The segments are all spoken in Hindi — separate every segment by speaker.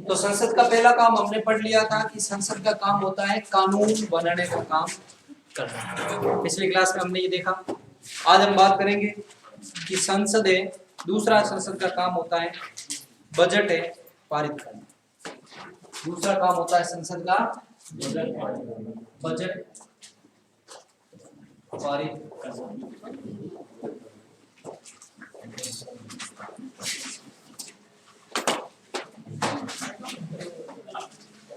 Speaker 1: तो संसद का पहला काम हमने पढ़ लिया था कि संसद का काम होता है कानून बनाने का काम करना। पिछली क्लास में हमने ये देखा। आज हम बात करेंगे कि संसद है, दूसरा संसद का काम होता है बजट है पारित करना। दूसरा काम होता है संसद का बजट पारित करना।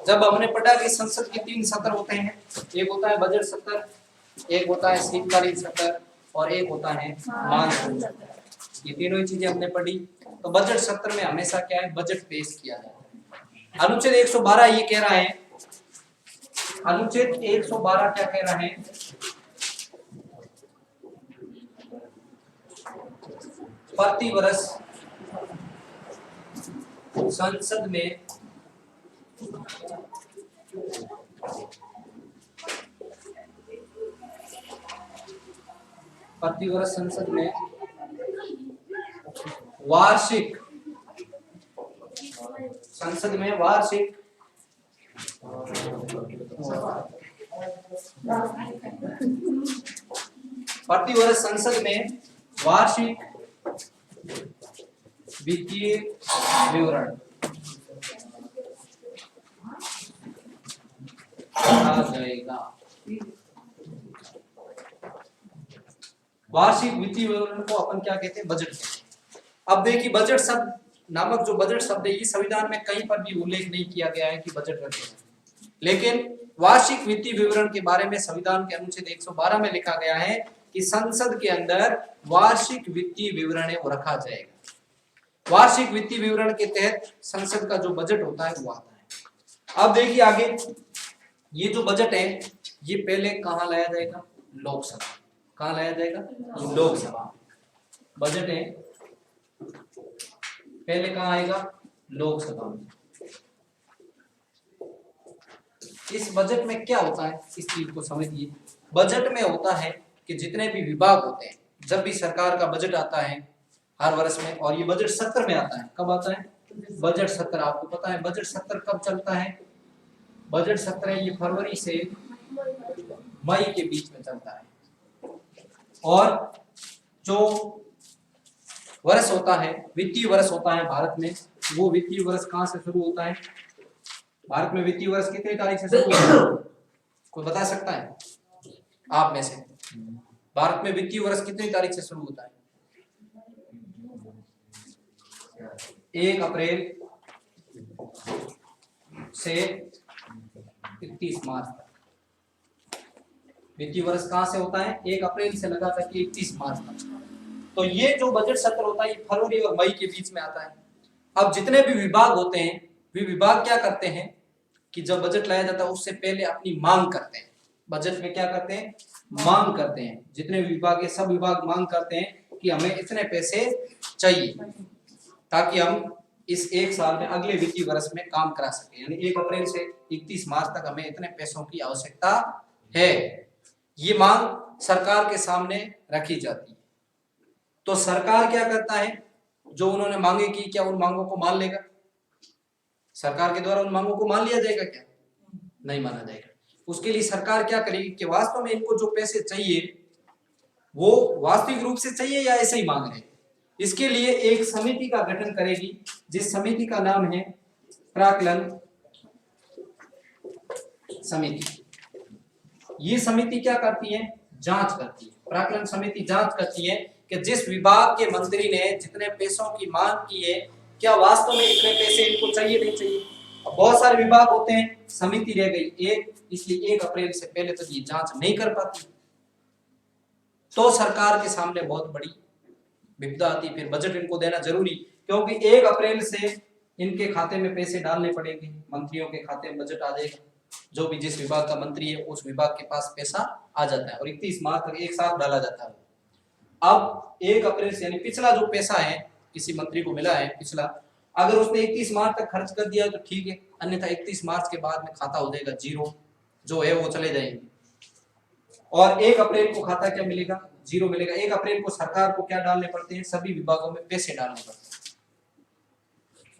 Speaker 1: जब हमने पढ़ा कि संसद के 3 सत्र होते हैं, एक होता है बजट सत्र, एक होता है शीतकालीन सत्र और एक होता है मानसून सत्र। ये तीनों ही चीजें हमने पढ़ी। तो बजट सत्र में हमेशा क्या है, बजट पेश किया जाता है। अनुच्छेद 112 ये कह रहा है, अनुच्छेद 112 क्या कह रहा है, प्रति वर्ष संसद में प्रतिवर्ष संसद में वार्षिक प्रतिवर्ष संसद में वार्षिक वित्तीय विवरण आ जाएगा। वार्षिक वित्तीय विवरण को अपन क्या कहते हैं, बजट कहते हैं। अब देखिए, बजट शब्द नामक जो बजट शब्द है ये संविधान में कहीं पर भी उल्लेख नहीं किया गया है कि बजट रखेगा, लेकिन वार्षिक वित्तीय विवरण के बारे में संविधान के अनुच्छेद 112 में लिखा गया है कि संसद के अंदर वार्षिक वित्तीय विवरण है वो रखा जाएगा। वार्षिक वित्तीय विवरण के तहत संसद का जो बजट होता है वो आता है। अब देखिए आगे, ये जो बजट है ये पहले कहाँ लाया जाएगा, लोकसभा। कहाँ लाया जाएगा, लोकसभा। बजट है पहले कहाँ आएगा, लोकसभा में। इस बजट में क्या होता है, इस चीज को समझिए। बजट में होता है कि जितने भी विभाग होते हैं, जब भी सरकार का बजट आता है हर वर्ष में, और ये बजट सत्र में आता है। कब आता है, बजट सत्र। आपको पता है बजट सत्र कब चलता है, बजट सत्र ये फरवरी से मई के बीच में चलता है। और जो वर्ष होता है, वित्तीय वर्ष होता है भारत में, वो वित्तीय वर्ष कहां से शुरू होता है, भारत में वित्तीय वर्ष कितनी तारीख से शुरू होता है, कोई बता सकता है आप में से? भारत में वित्तीय वर्ष कितनी तारीख से शुरू होता है? 1 अप्रैल से 31 मार्च तक वित्तीय वर्ष कहां से होता है, 1 अप्रैल से लगा करके 31 मार्च तक। तो ये जो बजट सत्र होता है ये फरवरी और मई के बीच में आता है। अब जितने भी विभाग होते हैं, वे विभाग क्या करते हैं कि जब बजट लाया जाता है उससे पहले अपनी मांग करते हैं। बजट में क्या करते हैं, मांग करते हैं। जितने विभाग है सब विभाग मांग करते हैं कि हमें इतने पैसे चाहिए ताकि हम इस एक साल में अगले वित्तीय वर्ष में काम करा सके। यानी 1 अप्रैल से 31 मार्च तक हमें इतने पैसों की आवश्यकता है। ये मांग सरकार के सामने रखी जाती है। तो सरकार क्या करता है, जो उन्होंने मांगे की, क्या उन मांगों को मान लेगा? सरकार के द्वारा उन मांगों को मान लिया जाएगा क्या? नहीं माना जाएगा। उसके लिए सरकार क्या करेगी कि वास्तव में इनको जो पैसे चाहिए वो वास्तविक रूप से चाहिए या ऐसे ही मांग रहे हैं। इसके लिए एक समिति का गठन करेगी, जिस समिति का नाम है प्राक्कलन समिति। ये समिति क्या करती है, जांच करती है। प्राक्कलन समिति जांच करती है कि जिस विभाग के मंत्री ने जितने पैसों की मांग की है, क्या वास्तव में इतने पैसे इनको चाहिए नहीं चाहिए। बहुत सारे विभाग होते हैं, समिति रह गई एक, इसलिए 1 अप्रैल से पहले तक ये जांच नहीं कर पाती। तो सरकार के सामने बहुत बड़ी विपदा आती। फिर बजट इनको देना जरूरी, क्योंकि 1 अप्रैल से इनके खाते में पैसे डालने पड़ेंगे। मंत्रियों के खाते में बजट आ जाएगा, जो भी जिस विभाग का मंत्री है उस विभाग के पास पैसा आ जाता है और 31 मार्च तक एक साथ डाला जाता है। अब 1 अप्रैल से, यानी पिछला जो पैसा है किसी मंत्री को मिला है पिछला, अगर उसने 31 मार्च तक खर्च कर दिया तो ठीक है, अन्यथा 31 मार्च के बाद में खाता हो जाएगा जीरो, जो है वो चले जाएंगे। और 1 अप्रैल को खाता क्या मिलेगा, जीरो मिलेगा। 1 अप्रैल को सरकार को क्या डालने पड़ते हैं, सभी विभागों में पैसे डालने पड़ते हैं।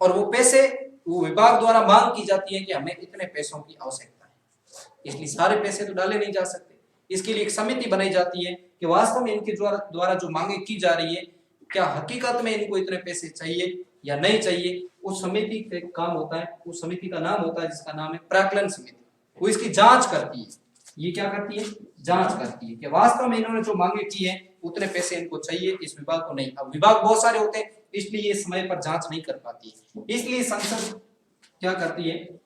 Speaker 1: और वो पैसे वो विभाग द्वारा मांग की जाती है कि हमें इतने पैसों की आवश्यकता है, इसलिए सारे पैसे तो डाले नहीं जा सकते। इसके लिए एक समिति बनाई जाती है कि वास्तव में इनके द्वारा जो मांगे की जा रही है क्या हकीकत में इनको इतने पैसे चाहिए या नहीं चाहिए। उस समिति का काम होता है, उस समिति का नाम होता है जिसका नाम है प्राक्कलन समिति। वो इसकी जांच करती है। ये क्या करती है? जांच करती है कि वास्तव में इन्होंने जो मांगे की है उतने पैसे इनको चाहिए, इस विभाग को नहीं। अब विभाग बहुत सारे होते हैं इसलिए ये समय पर जांच नहीं कर पाती है, इसलिए संसद क्या करती है?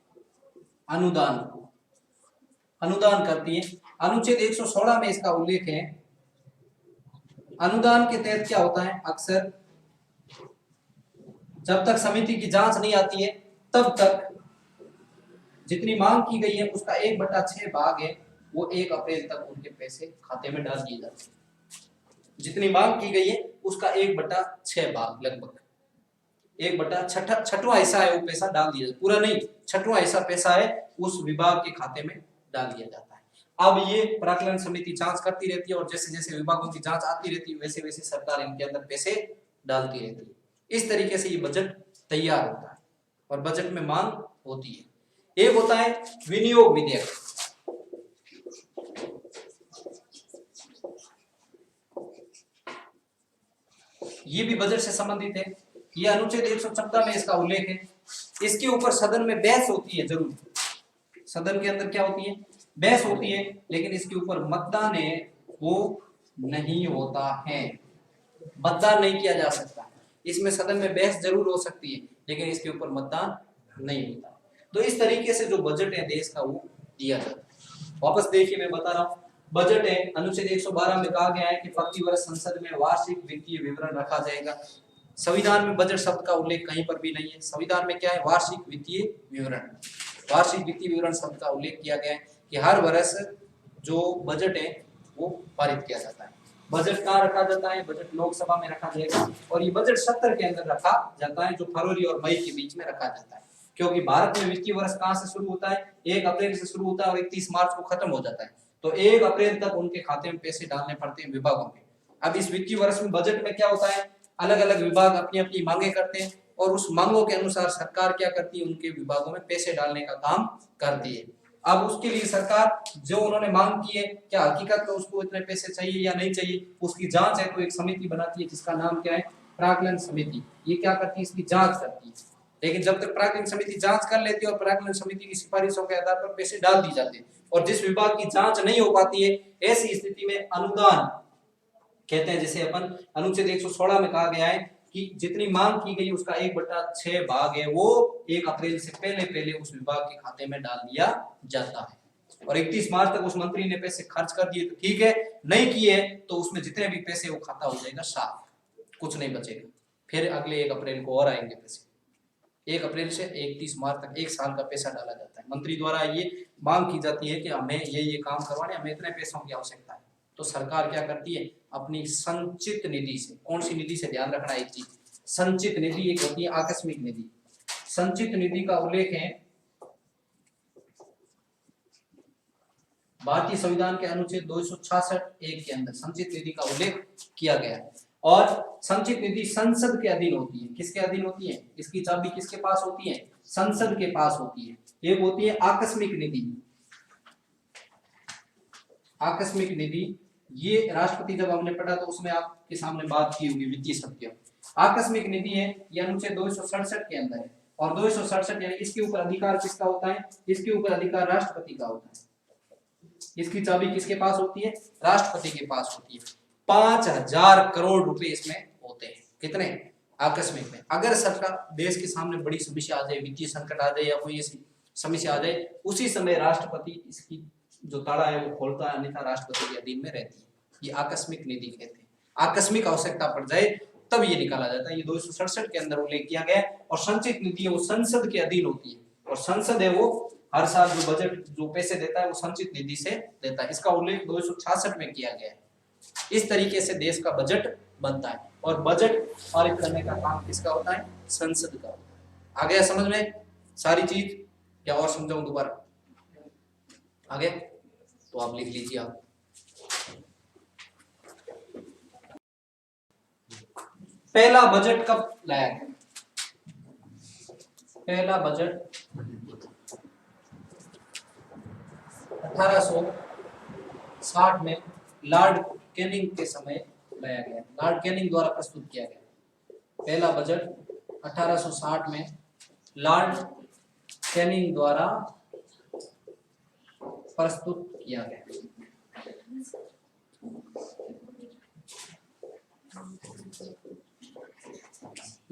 Speaker 1: अनुदान करती है। अनुच्छेद 116 में इसका उल्लेख है। अनुदान के तहत क्या होता है? अक्सर जब तक समिति की जांच नहीं आती है तब तक जितनी मांग की गई है उसका 1/6 भाग है वो 1 अप्रैल तक उनके पैसे खाते में डाल दिए जाते हैं। जितनी मांग की गई है उसका 1/6 भाग, लगभग 1/6वां हिस्सा है वो पैसा डाल दिया जाता है। पूरा नहीं, 6वां हिस्सा पैसा है उस विभाग के खाते में डाल दिया जाता है। अब ये प्राक्कलन समिति जांच करती रहती है और जैसे जैसे विभागों की जांच आती रहती है वैसे वैसे सरकार इनके अंदर पैसे डालती रहती है। इस तरीके से ये बजट तैयार होता है और बजट में मांग होती है। एक होता है विनियोग विधेयक। ये भी बजट से संबंधित है। ये अनुच्छेद 114 में इसका उल्लेख है। इसके ऊपर सदन में बहस होती है, जरूर सदन के अंदर क्या होती है? बहस होती है, लेकिन इसके ऊपर मतदान है वो नहीं होता है। मतदान नहीं किया जा सकता। इसमें सदन में बहस जरूर हो सकती है लेकिन इसके ऊपर मतदान नहीं होता। तो इस तरीके से जो बजट है देश का वो दिया जाता है। वापस देखिए मैं बता रहा हूँ, बजट है अनुच्छेद 112 में कहा गया है कि प्रतिवर्ष संसद में वार्षिक वित्तीय विवरण रखा जाएगा। संविधान में बजट शब्द का उल्लेख कहीं पर भी नहीं है। संविधान में क्या है? वार्षिक वित्तीय विवरण। वार्षिक वित्तीय विवरण शब्द का उल्लेख किया गया है कि हर वर्ष जो बजट है वो पारित किया जाता है। बजट कहाँ रखा जाता है? बजट लोकसभा में रखा जाएगा और ये बजट सत्र के अंदर रखा जाता है जो फरवरी और मई के बीच में रखा जाता है। क्योंकि भारत में वित्तीय वर्ष कहाँ से शुरू होता है? 1 अप्रैल से शुरू होता है और 31 मार्च को खत्म हो जाता है। तो 1 अप्रैल तक उनके खाते में पैसे डालने पड़ते हैं विभागों के। अब इस वित्तीय वर्ष में बजट में क्या होता है? अलग अलग विभाग अपनी अपनी मांगे करते हैं और उस मांगों के अनुसार सरकार क्या करती है? उनके विभागों में पैसे डालने का काम करती है। अब उसके लिए सरकार जो उन्होंने मांग की है क्या हकीकत में उसको इतने पैसे चाहिए या नहीं चाहिए, उसकी जांच है तो एक समिति बनाती है जिसका नाम क्या है? प्राक्कलन समिति। ये क्या करती है? इसकी जांच करती है। लेकिन जब तक प्राक्कलन समिति जांच कर लेती है और प्राक्कलन समिति की सिफारिशों के आधार पर पैसे डाल दी जाते हैं और जिस विभाग की जांच नहीं हो पाती है ऐसी स्थिति में अनुदान कहते हैं, जैसे अपन अनुच्छेद 116 में कहा गया है कि जितनी मांग की गई उसका 1/6 भाग है वो 1 अप्रैल से पहले पहले उस विभाग के खाते में डाल दिया जाता है और 31 मार्च तक उस मंत्री ने पैसे खर्च कर दिए तो ठीक है, नहीं किए तो उसमें जितने भी पैसे वो खाता हो जाएगा साफ, कुछ नहीं बचेगा। फिर अगले 1 अप्रैल को और आएंगे पैसे। 1 अप्रैल से 31 मार्च तक 1 साल का पैसा डाला जाता है। मंत्री द्वारा ये मांग की जाती है कि हमें ये काम करवाने, हमें इतने पैसों की आवश्यकता है। तो सरकार क्या करती है? अपनी संचित निधि से। कौन सी निधि से? ध्यान रखना एक चीज, संचित निधि एक होती है आकस्मिक निधि। संचित निधि का उल्लेख है भारतीय संविधान के अनुच्छेद 266(1) के अंदर संचित निधि का उल्लेख किया गया है और संचित निधि संसद के अधीन होती है। किसके अधीन होती है? इसकी चाबी किसके पास होती है? संसद के पास होती है। एक होती है आकस्मिक निधि। आकस्मिक निधि ये राष्ट्रपति जब हमने पढ़ा तो उसमें आपके सामने बात की होगी वित्तीय शब्द। आकस्मिक निधि है ये अनुच्छेद 267 के अंदर है और 267 यानी इसके ऊपर अधिकार किसका होता है? इसके ऊपर अधिकार राष्ट्रपति का होता है। इसकी चाबी किसके पास होती है? राष्ट्रपति के पास होती है। 5000 करोड़ रुपए इसमें होते हैं। कितने? आकस्मिक में। अगर सरकार देश के सामने बड़ी समस्या आ जाए, वित्तीय संकट आ जाए या कोई ऐसी समस्या आ जाए, उसी समय राष्ट्रपति इसकी जो ताला है वो खोलता है, अन्यथा राष्ट्रपति के अधीन में रहती है। ये आकस्मिक निधि कहते हैं। आकस्मिक आवश्यकता पड़ जाए तब ये निकाला जाता है। ये 267 के अंदर उल्लेख किया गया है और संचित निधि है वो संसद के अधीन होती है और संसद है वो हर साल जो बजट जो पैसे देता है वो संचित निधि से देता है। इसका उल्लेख 266 में किया गया है। इस तरीके से देश का बजट बनता है और बजट पारित करने का काम किसका होता है? संसद का होता है। आ गया समझ में सारी चीज या और समझाऊं दोबारा? आ गया तो आप लिख लीजिए। आप पहला बजट कब लाया गया? पहला बजट 1860 में लॉर्ड कैनिंग के समय लाया गया, लॉर्ड कैनिंग द्वारा प्रस्तुत किया गया। पहला बजट 1860 में लॉर्ड कैनिंग द्वारा प्रस्तुत किया गया।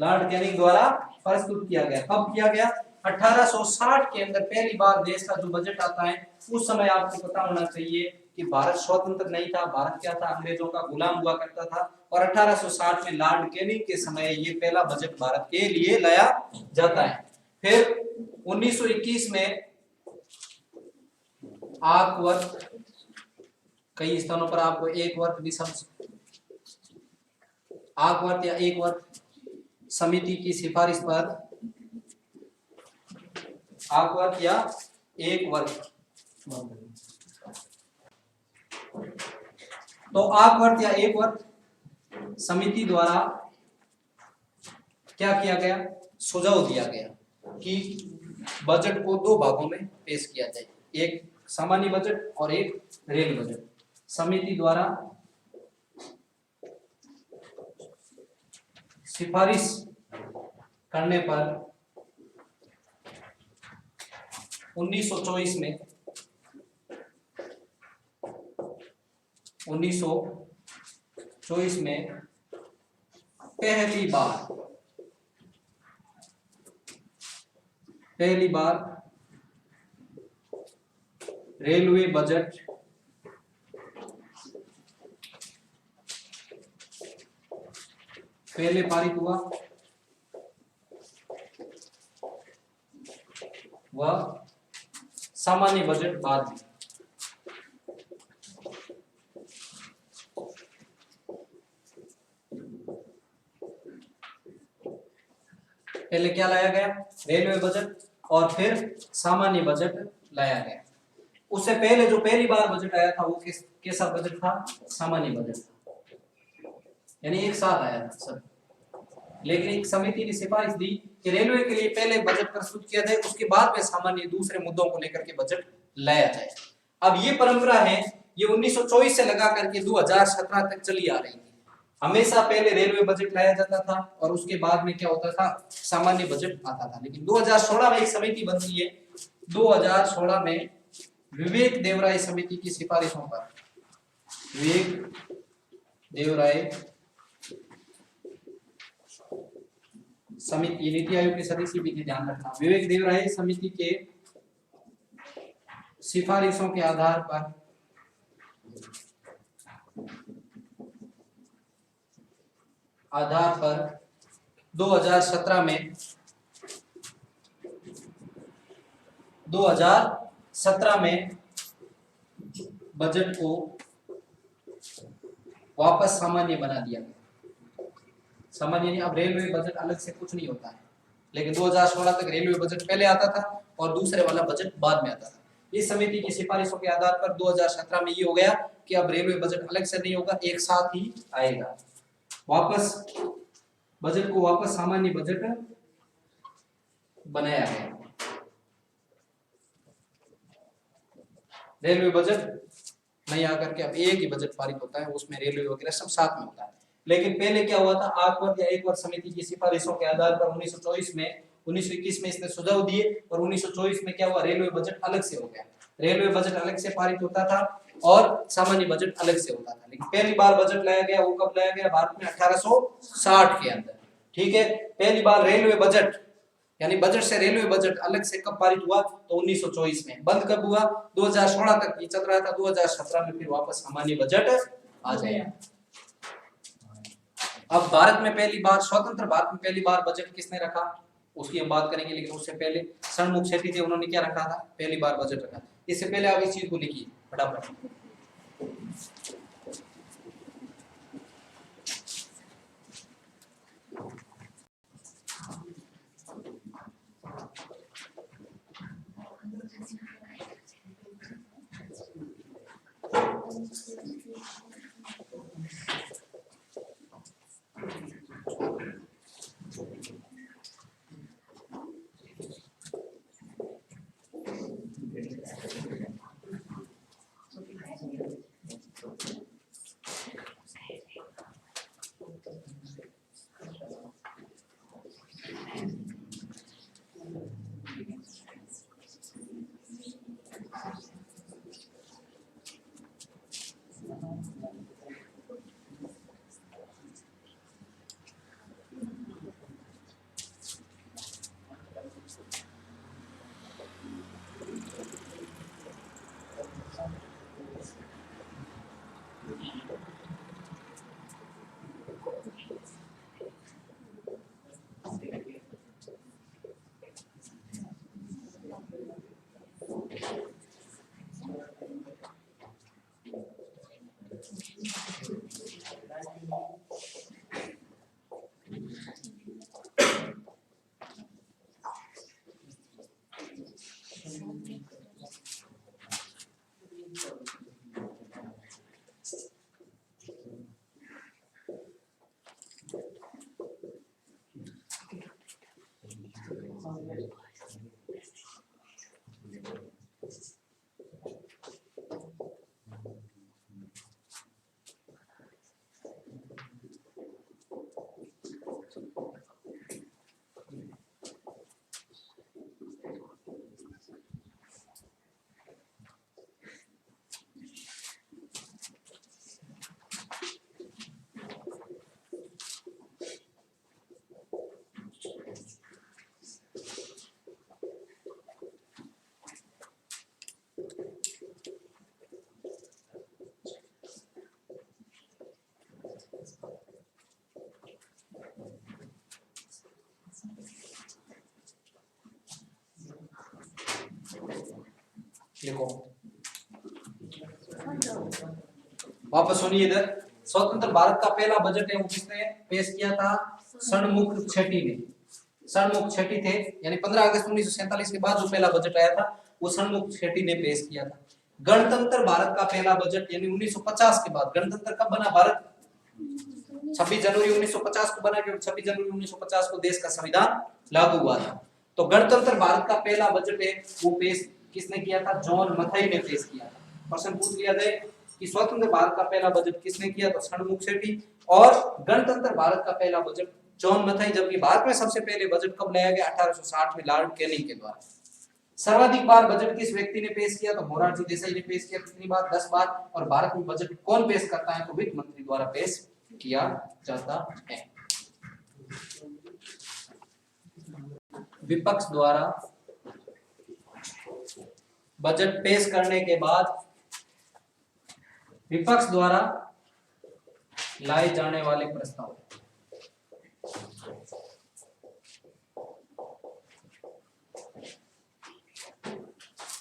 Speaker 1: लॉर्ड कैनिंग द्वारा प्रस्तुत किया गया। कब किया गया? 1860 के अंदर पहली बार देश का जो बजट आता है। उस समय आपको पता होना चाहिए कि भारत स्वतंत्र नहीं था, भारत क्या था, अंग्रेजों का गुलाम हुआ करता था। और 1860 में लॉर्ड कैनिंग के समय ये पहला बजट भारत के लिए लाया जाता है। फिर 1921 में आकवर्त, कई स्थानों पर आपको एक वर्त भी समझ, आकवर्त या एक वर्त समिति की सिफारिश पर, आकवर्त या एक वर्त, तो आकवर्त या एक वर्त समिति द्वारा क्या किया गया? सुझाव दिया गया कि बजट को दो भागों में पेश किया जाए, एक सामान्य बजट और एक रेल बजट। समिति द्वारा सिफारिश करने पर 1924 में पहली बार रेलवे बजट पहले पारित हुआ, वह सामान्य बजट बाद में। पहले क्या लाया गया? रेलवे बजट, और फिर सामान्य बजट लाया गया। उससे पहले जो पहली बार बजट आया था वो कैसा बजट था? सामान्य बजट था, यानी एक साथ आया था सब। लेकिन एक समिति ने सिफारिश दी कि रेलवे के लिए पहले बजट प्रस्तुत किया जाए, उसके बाद में सामान्य दूसरे मुद्दों को लेकर के बजट लाया जाए। अब ये परंपरा है, ये 1924 से लगा करके 2017 तक चली आ रही थी। हमेशा पहले रेलवे बजट लाया जाता था और उसके बाद में क्या होता था? सामान्य बजट आता था। लेकिन 2016 में एक समिति बनती है, 2016 में विवेक देवराय समिति की सिफारिशों पर, विवेक देवराय समिति, नीति आयोग के सदस्य भी ध्यान रखना, विवेक देवराय समिति के सिफारिशों के आधार पर 2017 में बजट को वापस सामान्य बना दिया गया। सामान्य नहीं, अब रेलवे बजट अलग से कुछ नहीं होता है, लेकिन 2016 तक रेलवे बजट पहले आता था और दूसरे वाला बजट बाद में आता था। इस समिति की सिफारिशों के आधार पर 2017 में ये हो गया कि अब रेलवे बजट अलग से नहीं होगा, एक साथ ही आएगा। वापस बजट को वापस सामान्य बजट बनाया गया। रेलवे बजट नहीं आकर के अब एक ही बजट पारित होता है, उसमें रेलवे वगैरह सब साथ में होता है। लेकिन पहले क्या हुआ था? आकवर्त या एक वर्त समिति की सिफारिशों के आधार पर 1921 में इसने सुझाव दिए और 1924 में क्या हुआ? रेलवे बजट अलग से हो गया। रेलवे बजट अलग से पारित होता था और सामान्य बजट अलग से होता था। लेकिन पहली बार बजट लाया गया, वो कब लाया गया? भारत में 1860 के अंदर। ठीक है, पहली बार रेलवे बजट यानी बजट से रेलवे बजट अलग से कब पारित हुआ? तो 1924 में। बंद कब हुआ? 2016 तक ये चल रहा था, 2017 में फिर वापस सामान्य बजट आ गया। अब भारत में पहली बार, स्वतंत्र भारत में पहली बार बजट किसने रखा उसकी हम बात करेंगे, लेकिन उससे पहले षणमुख शेट्टी थे, उन्होंने क्या रखा था? पहली बार बजट रखा। इससे पहले आप इस चीज को लिखिए फटाफट। देखो वापस सुनिए इधर। स्वतंत्र भारत का पहला बजट है वो किसने पेश किया था? षणमुख छेटी ने। षणमुख छेटी थे, यानी 15 अगस्त 1947 के बाद जो पहला बजट आया था वो षणमुख छेटी ने पेश किया था। गणतंत्र भारत का पहला बजट यानी 1950 के बाद, गणतंत्र कब बना भारत? 26 जनवरी 1950 को बना, क्योंकि 26 जनवरी 1950 को देश का संविधान लागू हुआ था। तो गणतंत्र भारत का पहला बजट है वो पेश किसने किया था? जॉन मथाई ने पेश किया था। प्रश्न पूछ लिया जाए कि स्वतंत्र भारत का पहला बजट किसने किया? तो षणमुख छेटी। और गणतंत्र भारत का पहला बजट जॉन मथाई। जबकि भारत में सबसे पहले बजट कब लाया गया? 1860 में लॉर्ड कैनिंग के द्वारा। सर्वाधिक बार बजट किस व्यक्ति ने पेश किया? तो मोरारजी देसाई ने पेश किया। कितनी बार? 10 बार। और भारत में बजट कौन पेश करता है? तो वित्त मंत्री द्वारा पेश किया जाता है। विपक्ष द्वारा बजट पेश करने के बाद विपक्ष द्वारा लाए जाने वाले प्रस्ताव।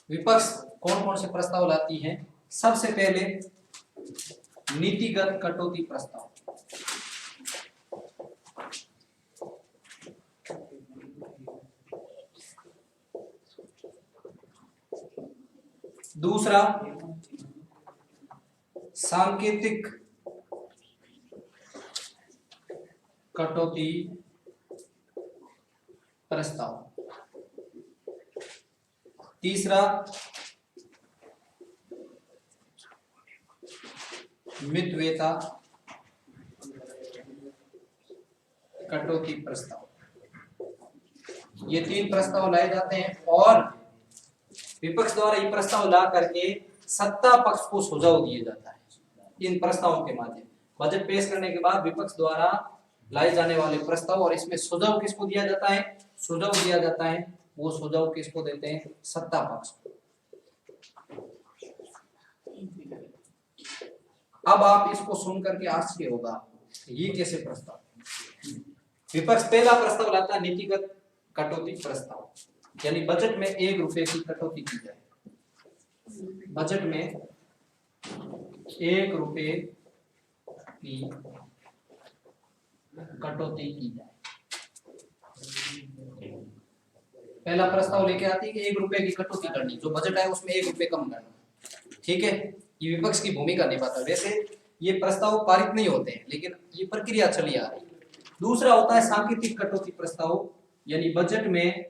Speaker 1: विपक्ष कौन कौन से प्रस्ताव लाती है? सबसे पहले नीतिगत कटौती प्रस्ताव। दूसरा सांकेतिक कटौती प्रस्ताव। तीसरा मितव्ययता कटौती प्रस्ताव। ये 3 प्रस्ताव लाए जाते हैं और विपक्ष द्वारा ये प्रस्ताव ला करके सत्ता पक्ष को सुझाव दिया जाता है। इन प्रस्तावों के माध्यम बजट पेश करने के बाद विपक्ष द्वारा लाए जाने वाले प्रस्ताव, और इसमें सुझाव किसको दिया जाता है? सुझाव दिया जाता है, वो सुझाव किसको देते हैं? सत्ता पक्ष को। अब आप इसको सुन करके आश्चर्य होगा, ये कैसे प्रस्ताव? विपक्ष पहला प्रस्ताव लाता है नीतिगत कटौती प्रस्ताव, यानी बजट में 1 रुपए की कटौती की जाए। बजट में 1 रुपए की कटौती की जाए। पहला प्रस्ताव लेके आती है कि 1 रुपए की कटौती करनी, जो बजट है उसमें 1 रुपए कम करना। ठीक है, ये विपक्ष की भूमिका निभाता है। वैसे ये प्रस्ताव पारित नहीं होते हैं, लेकिन ये प्रक्रिया चली आ रही है। दूसरा होता है सांकेतिक कटौती प्रस्ताव, यानी बजट में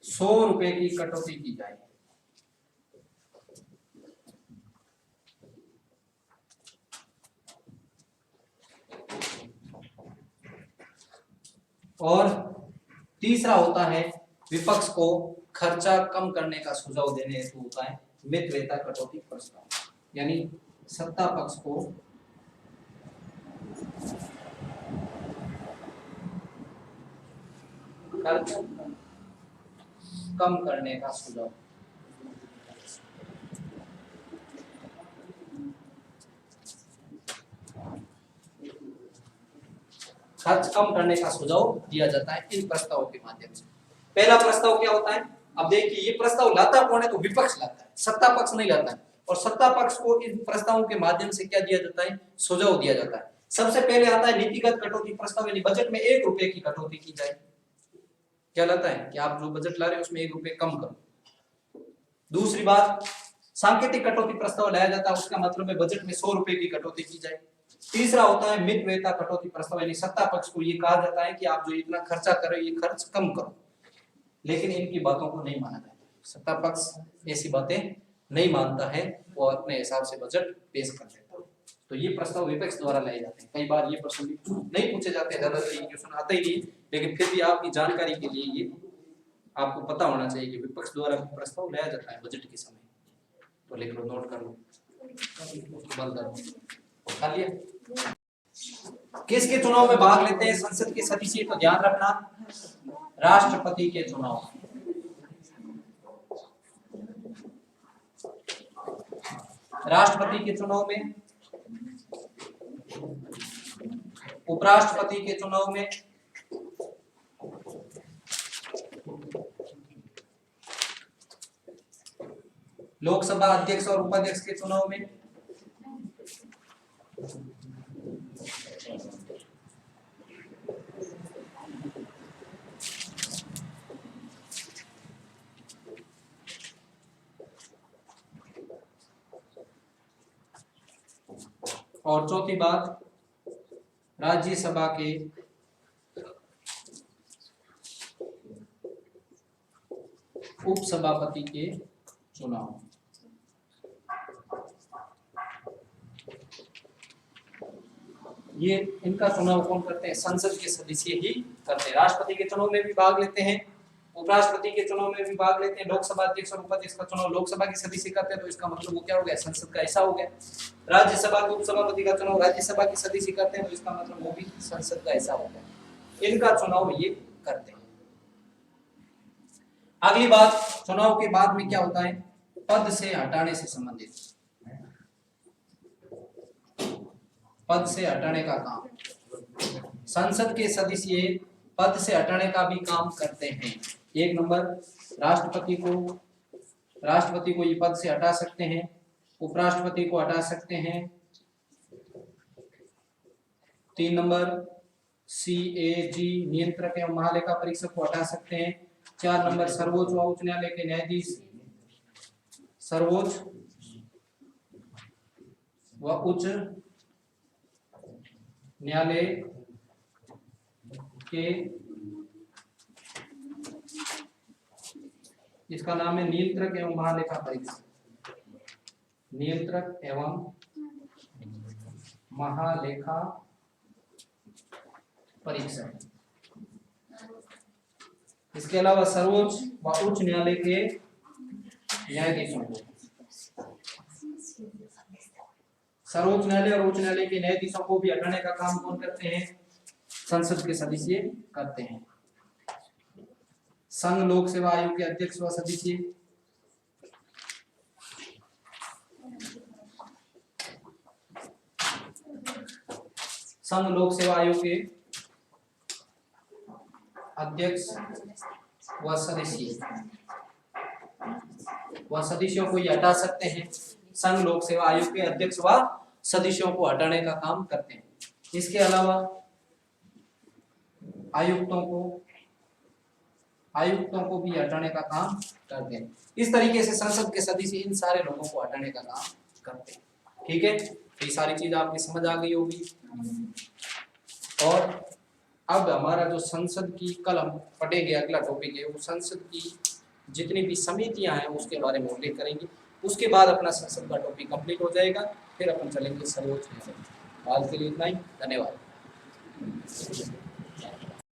Speaker 1: 100 रुपए की कटौती की जाए। और तीसरा होता है विपक्ष को खर्चा कम करने का सुझाव देने हेतु होता है मितव्ययता कटौती प्रस्ताव, यानी सत्ता पक्ष को खर्च कम करने का सुझाव। खर्च कम करने का सुझाव दिया जाता है इन प्रस्तावों के माध्यम से। पहला प्रस्ताव क्या होता है? अब देखिए, ये प्रस्ताव लाता कौन है? तो विपक्ष लाता है, सत्ता पक्ष नहीं लाता है। और सत्ता पक्ष को इन प्रस्तावों के माध्यम से क्या दिया जाता है? सुझाव दिया जाता है। सबसे पहले आता है नीतिगत कटौती प्रस्ताव, यानी बजट में 1 रुपए की कटौती की जाए। क्या लाता है कि आप जो बजट ला रहे हैं उसमें 1 रुपए कम करो। दूसरी बात, सांकेतिक कटौती प्रस्ताव लाया जाता है, उसका मतलब है बजट में 100 रुपए की कटौती की जाए। तीसरा होता है मित व्ययता कटौती प्रस्ताव, यानी सत्ता पक्ष को ये कहा जाता है कि आप जो इतना खर्चा कर रहे हो ये खर्च कम करो, लेकिन इनकी बातों को नहीं माना जाता। सत्ता पक्ष ऐसी बातें नहीं मानता है, वो अपने हिसाब से बजट पेश कर देता है। तो ये प्रस्ताव विपक्ष द्वारा लाए जाते हैं। कई बार ये प्रश्न नहीं पूछे जाते हैं, ज्यादातर ये क्वेश्चन आता ही नहीं, लेकिन फिर भी आपकी जानकारी के लिए ये आपको पता होना चाहिए कि विपक्ष द्वारा प्रस्ताव लाया जाता है बजट के समय। तो लिख लो, नोट कर लो, बंद करो, खा लिया। किसके चुनाव में भाग लेते हैं संसद के सदस्य? तो ध्यान रखना, राष्ट्रपति के चुनाव, राष्ट्रपति के चुनाव में, उपराष्ट्रपति के चुनाव में, लोकसभा अध्यक्ष और उपाध्यक्ष के चुनाव में, और चौथी बात राज्यसभा के उपसभापति के चुनाव। ये इनका चुनाव कौन करते हैं? संसद के सदस्य ही करते हैं। राष्ट्रपति के चुनाव में भी भाग लेते हैं, उपराष्ट्रपति के चुनाव में भी भाग लेते हैं, लोकसभा अध्यक्ष और उपाध्यक्ष का चुनाव लोकसभा के सदस्य करते हैं, तो इसका मतलब वो क्या हो गया? संसद का हिस्सा हो गया। राज्यसभा के उपसभापति का चुनाव राज्यसभा के सदस्य करते हैं, तो इसका मतलब वो भी संसद का हिस्सा हो गया। इनका चुनाव ये करते हैं। अगली बात, चुनाव के बाद में क्या होता है? पद से हटाने से संबंधित, पद से हटाने का काम। संसद के सदस्य पद से हटाने का भी काम करते हैं। एक नंबर, राष्ट्रपति को ये पद से हटा सकते हैं, उपराष्ट्रपति को हटा सकते हैं। 3 नंबर, CAG नियंत्रक एवं महालेखा परीक्षक को हटा सकते हैं। 4 नंबर, सर्वोच्च व उच्च न्यायालय के न्यायाधीश, सर्वोच्च व उच्च न्यायालय के, इसका नाम है नियंत्रक एवं महालेखा परीक्षक, नियंत्रक एवं महालेखा परीक्षक। इसके अलावा सर्वोच्च व उच्च न्यायालय के न्यायाधीशों को, सर्वोच्च न्यायालय और उच्च न्यायालय के न्यायाधीशों को भी हटाने का काम कौन करते हैं? संसद के सदस्य करते हैं। संघ लोक सेवा आयोग के अध्यक्ष व सदस्य, संघ लोक सेवा आयोग के अध्यक्ष व सदस्यों को ये हटा सकते हैं। संघ लोक सेवा आयोग के अध्यक्ष व सदस्यों को हटाने का काम करते हैं। इसके अलावा आयुक्तों को भी हटाने का काम करते हैं। इस तरीके से संसद के सदस्य इन सारे लोगों को हटाने का काम करते हैं। ठीक है, ये सारी चीज आपकी समझ आ गई होगी। और अब हमारा जो संसद की, कल हम पढ़ेंगे, अगला टॉपिक है वो संसद की जितनी भी समितियां हैं उसके बारे में उल्लेख करेंगे। उसके बाद अपना संसद का टॉपिक कंप्लीट हो जाएगा, फिर अपन चलेंगे सर्वोच्च न्यायालय। आज के लिए इतना ही, धन्यवाद।